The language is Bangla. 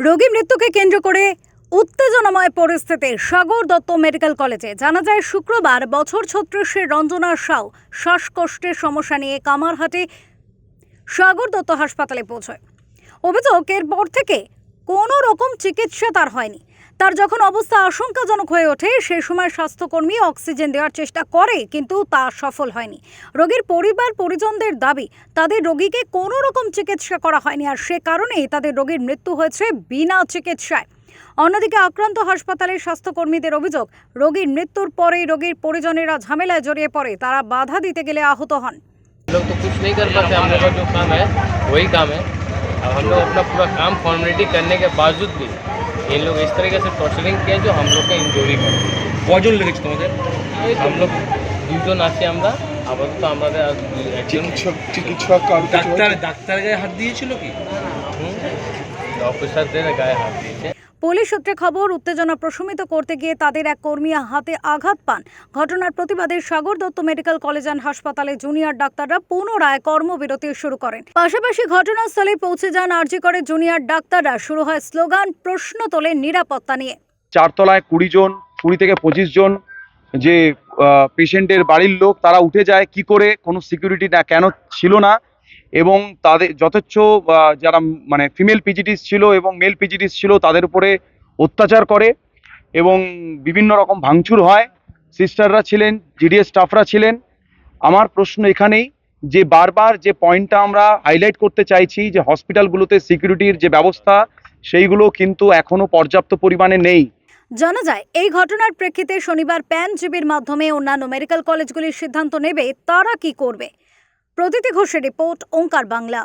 রোগী মৃত্যুকে কেন্দ্র করে উত্তেজনাময় পরিস্থিতি সাগর দত্ত মেডিকেল কলেজে। জানা যায় শুক্রবার বছর ৩৬-এর রঞ্জনা সাউ শ্বাসকষ্টের সমস্যা নিয়ে কামারহাটে সাগর দত্ত হাসপাতালে পৌঁছয়। অভিযোগ, এরপর থেকে কোনো রকম চিকিৎসা তার হয়নি। তার যখন অবস্থা আশঙ্কাজনক হয়ে ওঠে সে সময় স্বাস্থ্যকর্মী অক্সিজেন দেওয়ার চেষ্টা করে, কিন্তু তা সফল হয়নি। রোগীর পরিবার পরিজনদের দাবি, তাদের রোগীকে কোনো রকম চিকিৎসা করা হয়নি, আর সে কারণেই তাদের রোগীর মৃত্যু হয়েছে বিনা চিকিৎসায়। অন্যদিকে আক্রান্ত হাসপাতালের স্বাস্থ্যকর্মীদের অভিযোগ, রোগীর মৃত্যুর পরেই রোগীর পরিজনেরা ঝামেলায় জড়িয়ে পড়ে, তারা বাধা দিতে গেলে আহত হন। लोग तो कुछ नहीं कर पाते, हम लोग का जो काम है वही काम है। अब हम लोग अपना पूरा काम फॉर्मेलिटी करने के बावजूद भी इन लोग इस तरीके से टॉर्चरिंग किया जो हम लोग के इंजोरी করে। কজন লেগেছে তোমাদের? हम लोग দুজন আছি, আমরা আপাতত আমাদের একজন চিকিৎসক ডাক্তার গায়ে হাত দিয়েছিল কি? অফিসারদের গায়ে হাত দিয়েছে। পুলিশ সূত্রে খবর, উত্তেজনা প্রশমিত করতে গিয়ে তাদের এক কর্মী হাতে আঘাত পান। ঘটনার প্রতিবাদে Sagar Dutta medical college and হাসপাতালে জুনিয়র ডাক্তাররা পুনরায় কর্মবিরতি শুরু করেন। পাশাপাশি ঘটনাস্থলে পৌঁছে যান আরজি করে জুনিয়র ডাক্তাররা। শুরু হয় স্লোগান, প্রশ্ন তোলে নিরাপত্তা নিয়ে। চারতলায় 20 জন, 20 থেকে 25 জন যে পেশেন্টের বাড়ির লোক, তারা উঠে যায় কি করে, কোনো সিকিউরিটি না কেন ছিল না, এবং তাদের যথেচ্ছ যারা মানে ফিমেল পিজিটিস ছিল এবং মেল পিজিটিস ছিল তাদের উপরে অত্যাচার করে এবং বিভিন্ন রকম ভাঙচুর হয়। সিস্টাররা ছিলেন, জিডিএস স্টাফরা ছিলেন। আমার প্রশ্ন এখানেই যে বারবার যে পয়েন্টটা আমরা হাইলাইট করতে চাইছি, যে হসপিটালগুলোতে সিকিউরিটির যে ব্যবস্থা সেইগুলো কিন্তু এখনো পর্যাপ্ত পরিমাণে নেই। জানা যায়, এই ঘটনার প্রেক্ষিতে শনিবার প্যান জিবির মাধ্যমে অন্যান্য মেডিকেল কলেজগুলির সিদ্ধান্ত নেবে তারা কি করবে। প্রতীতি ঘোষের রিপোর্ট, ওঙ্কার বাংলা।